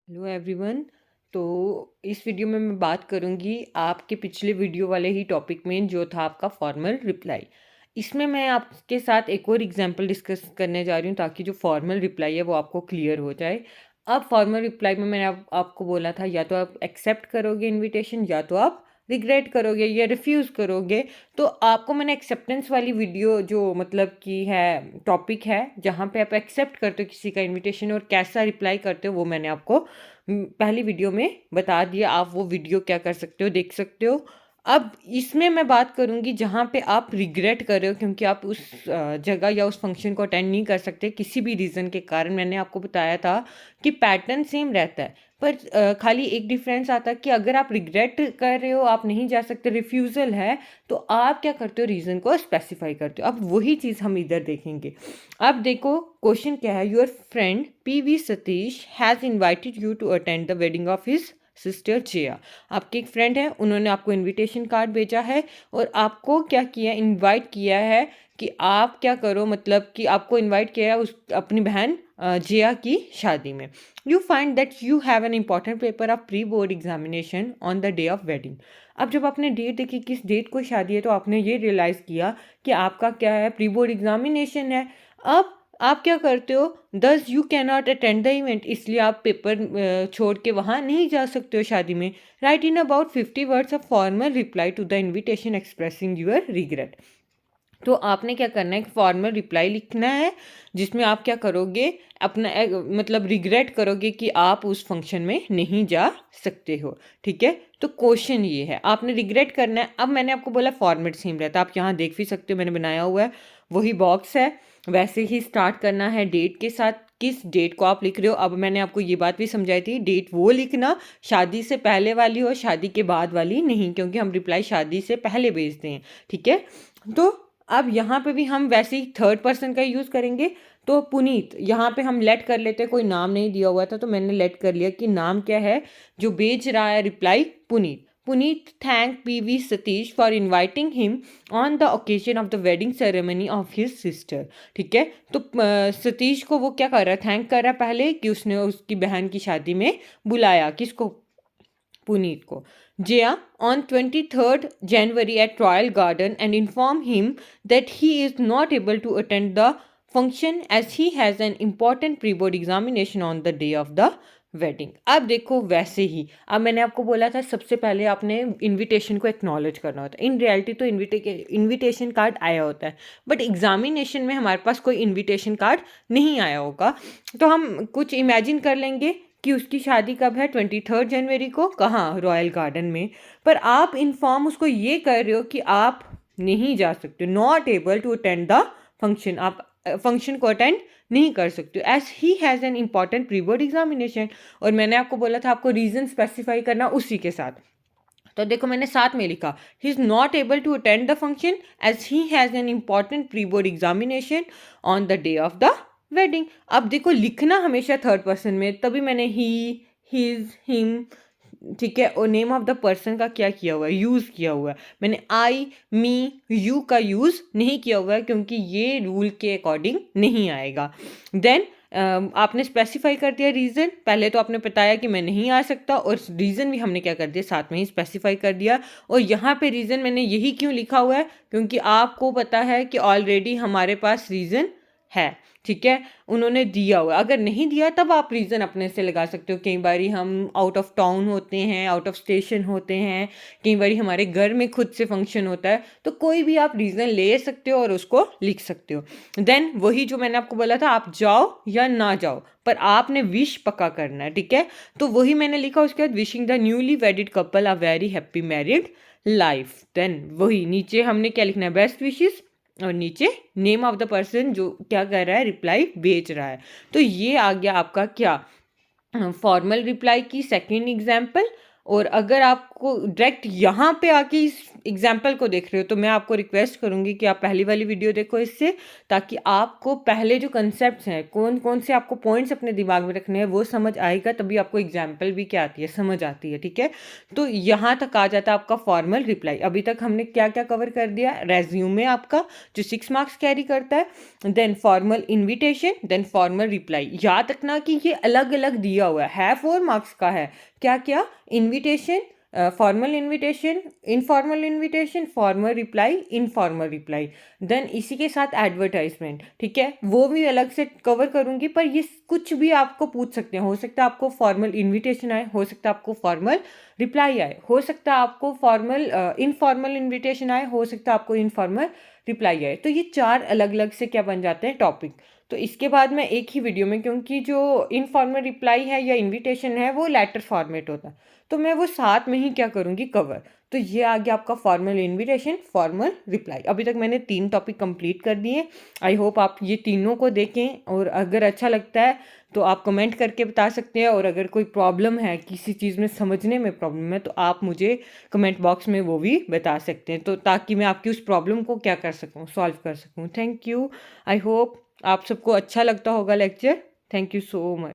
Hello everyone. तो इस video में मैं बात करूंगी आपके पिछले वीडियो वाले ही टॉपिक में जो था आपका फॉर्मल रिप्लाई। इसमें मैं आपके साथ एक और एग्जांपल डिस्कस करने जा रही हूँ ताकि जो फॉर्मल रिप्लाई है वो आपको क्लियर हो जाए। अब फॉर्मल रिप्लाई में मैंने आपको बोला था या तो आप एक्सेप्ट करोगे इनविटेशन या तो आप रिग्रेट करोगे या रिफ्यूज़ करोगे। तो आपको मैंने एक्सेप्टेंस वाली वीडियो जो मतलब कि है टॉपिक है जहाँ पे आप एक्सेप्ट करते हो किसी का इनविटेशन और कैसा रिप्लाई करते हो वो मैंने आपको पहली वीडियो में बता दिया। आप वो वीडियो क्या कर सकते हो, देख सकते हो। अब इसमें मैं बात करूंगी जहाँ पे आप रिग्रेट कर रहे हो क्योंकि आप उस जगह या उस फंक्शन को अटेंड नहीं कर सकते किसी भी रीज़न के कारण। मैंने आपको बताया था कि पैटर्न सेम रहता है पर खाली एक डिफरेंस आता है कि अगर आप रिग्रेट कर रहे हो, आप नहीं जा सकते, रिफ्यूज़ल है, तो आप क्या करते हो, रीज़न को स्पेसिफाई करते हो। अब वही चीज़ हम इधर देखेंगे। अब देखो क्वेश्चन क्या है। Your friend PV Satish has invited you to attend the wedding of his sister Jaya. आपके एक फ्रेंड है, उन्होंने आपको इनविटेशन कार्ड भेजा है और आपको क्या किया, इनवाइट किया है कि आप क्या करो, मतलब कि आपको इनवाइट किया है उस अपनी बहन जया की शादी में। You find that you have an important paper of pre board examination on the day of wedding. अब जब आपने डेट देखी किस डेट को शादी है तो आपने ये रियलाइज़ किया कि आपका क्या है, प्री बोर्ड एग्जामिनेशन है। अब आप क्या करते हो, दस you can not attend the event, इसलिए आप पेपर छोड़ के वहाँ नहीं जा सकते हो शादी में। Write in about 50 words of formal reply to the invitation expressing your regret. तो आपने क्या करना है, एक फॉर्मल रिप्लाई लिखना है जिसमें आप क्या करोगे, अपना मतलब रिग्रेट करोगे कि आप उस फंक्शन में नहीं जा सकते हो। ठीक है, तो क्वेश्चन ये है, आपने रिग्रेट करना है। अब मैंने आपको बोला फॉर्मेट सेम रहता है, आप यहाँ देख भी सकते हो, मैंने बनाया हुआ है वही बॉक्स है। वैसे ही स्टार्ट करना है डेट के साथ, किस डेट को आप लिख रहे हो। अब मैंने आपको ये बात भी समझाई थी, डेट वो लिखना शादी से पहले वाली हो, शादी के बाद वाली नहीं, क्योंकि हम रिप्लाई शादी से पहले भेजते हैं। ठीक है, तो अब यहाँ पे भी हम वैसे ही थर्ड पर्सन का यूज़ करेंगे। तो पुनीत, यहाँ पे हम लेट कर लेते हैं, कोई नाम नहीं दिया हुआ था तो मैंने लेट कर लिया कि नाम क्या है जो भेज रहा है reply, Puneet. Puneet thank PV Satish for inviting him on the occasion of the wedding ceremony of his sister. ठीक है, तो सतीश को वो क्या कर रहा है, थैंक कर रहा है पहले कि उसने उसकी बहन की शादी में बुलाया, किसको, पुनीत को। Jaya on 23rd January at Royal Garden and inform him that he is not able to attend the function as he has an important pre-board examination on the day of the wedding. अब देखो वैसे ही, अब मैंने आपको बोला था सबसे पहले आपने इनविटेशन को एक्नॉलेज करना होता है। इन रियलिटी तो इनविटेशन कार्ड आया होता है, बट एग्जामिनेशन में हमारे पास कोई इनविटेशन कार्ड नहीं आया होगा। तो हम कुछ इमेजिन कर लेंगे कि उसकी शादी कब है, 23 जनवरी को, कहाँ, रॉयल गार्डन में। पर आप इन्फॉर्म उसको ये कर रहे हो कि आप नहीं जा सकते, not able to attend the function, आप फंक्शन को अटेंड नहीं कर सकते as he has an important pre board examination. और मैंने आपको बोला था आपको रीज़न स्पेसिफाई करना उसी के साथ। तो देखो मैंने साथ में लिखा, he is not able to attend the function as he has an important pre board examination on the day of the wedding. अब देखो लिखना हमेशा थर्ड पर्सन में, तभी मैंने ही, हिज, हिम, ठीक है, और नेम ऑफ द पर्सन का क्या किया हुआ है, यूज़ किया हुआ है। मैंने आई, मी, यू का यूज़ नहीं किया हुआ है क्योंकि ये रूल के अकॉर्डिंग नहीं आएगा। देन आपने स्पेसिफाई कर दिया रीज़न, पहले तो आपने बताया कि मैं नहीं आ सकता और रीज़न भी हमने क्या कर दिया, साथ में ही स्पेसिफाई कर दिया। और यहाँ पे रीज़न मैंने यही क्यों लिखा हुआ है, क्योंकि आपको पता है कि ऑलरेडी हमारे पास रीज़न है। ठीक है, उन्होंने दिया हुआ, अगर नहीं दिया तब आप रीज़न अपने से लगा सकते हो। कई बारी हम आउट ऑफ टाउन होते हैं, आउट ऑफ स्टेशन होते हैं, कई बारी हमारे घर में खुद से फंक्शन होता है, तो कोई भी आप रीज़न ले सकते हो और उसको लिख सकते हो। देन वही जो मैंने आपको बोला था, आप जाओ या ना जाओ पर आपने विश पक्का करना है। ठीक है, तो वही मैंने लिखा। उसके बाद wishing the newly wedded couple a very happy married life. Then वही नीचे हमने क्या लिखना है, बेस्ट विशेस, और नीचे नेम ऑफ द पर्सन जो क्या कर रहा है, रिप्लाई भेज रहा है। तो ये आ गया आपका क्या, फॉर्मल रिप्लाई की सेकंड एग्जाम्पल। और अगर आपको डायरेक्ट यहाँ पे आके इस एग्जाम्पल को देख रहे हो तो मैं आपको रिक्वेस्ट करूँगी कि आप पहली वाली वीडियो देखो इससे, ताकि आपको पहले जो कंसेप्ट्स हैं, कौन कौन से आपको पॉइंट्स अपने दिमाग में रखने हैं वो समझ आएगा, तभी आपको एग्जाम्पल भी क्या आती है, समझ आती है। ठीक है, तो यहाँ तक आ जाता है आपका फॉर्मल रिप्लाई। अभी तक हमने क्या क्या कवर कर दिया? रेज्यूमे आपका जो 6 मार्क्स कैरी करता है, then formal invitation, then formal reply. याद रखना कि ये अलग अलग दिया हुआ है 4 मार्क्स का है। क्या क्या? Invitation, formal invitation, informal invitation, formal reply, informal reply, then इसी के साथ एडवर्टाइजमेंट। ठीक है, वो भी अलग से कवर करूंगी, पर ये कुछ भी आपको पूछ सकते हैं। हो सकता है आपको फॉर्मल इन्विटेशन आए, हो सकता है आपको फॉर्मल रिप्लाई आए, हो सकता है आपको फॉर्मल इनफॉर्मल इन्विटेशन आए, हो सकता है आपको इनफॉर्मल रिप्लाई आए। तो ये 4 अलग अलग से क्या बन जाते हैं? टॉपिक। तो इसके बाद मैं एक ही वीडियो में, क्योंकि जो इनफॉर्मल रिप्लाई है या इनविटेशन है वो लेटर फॉर्मेट होता है, तो मैं वो साथ में ही क्या करूँगी? कवर। तो ये आ गया आपका फॉर्मल इनविटेशन, फॉर्मल रिप्लाई। अभी तक मैंने 3 टॉपिक कंप्लीट कर दिए। आई होप आप ये तीनों को देखें, और अगर अच्छा लगता है तो आप कमेंट करके बता सकते हैं, और अगर कोई प्रॉब्लम है, किसी चीज़ में समझने में प्रॉब्लम है, तो आप मुझे कमेंट बॉक्स में वो भी बता सकते हैं, तो ताकि मैं आपकी उस प्रॉब्लम को क्या कर सकूँ? सॉल्व कर सकूँ। Thank you. आई होप आप सबको अच्छा लगता होगा lecture. Thank you so much.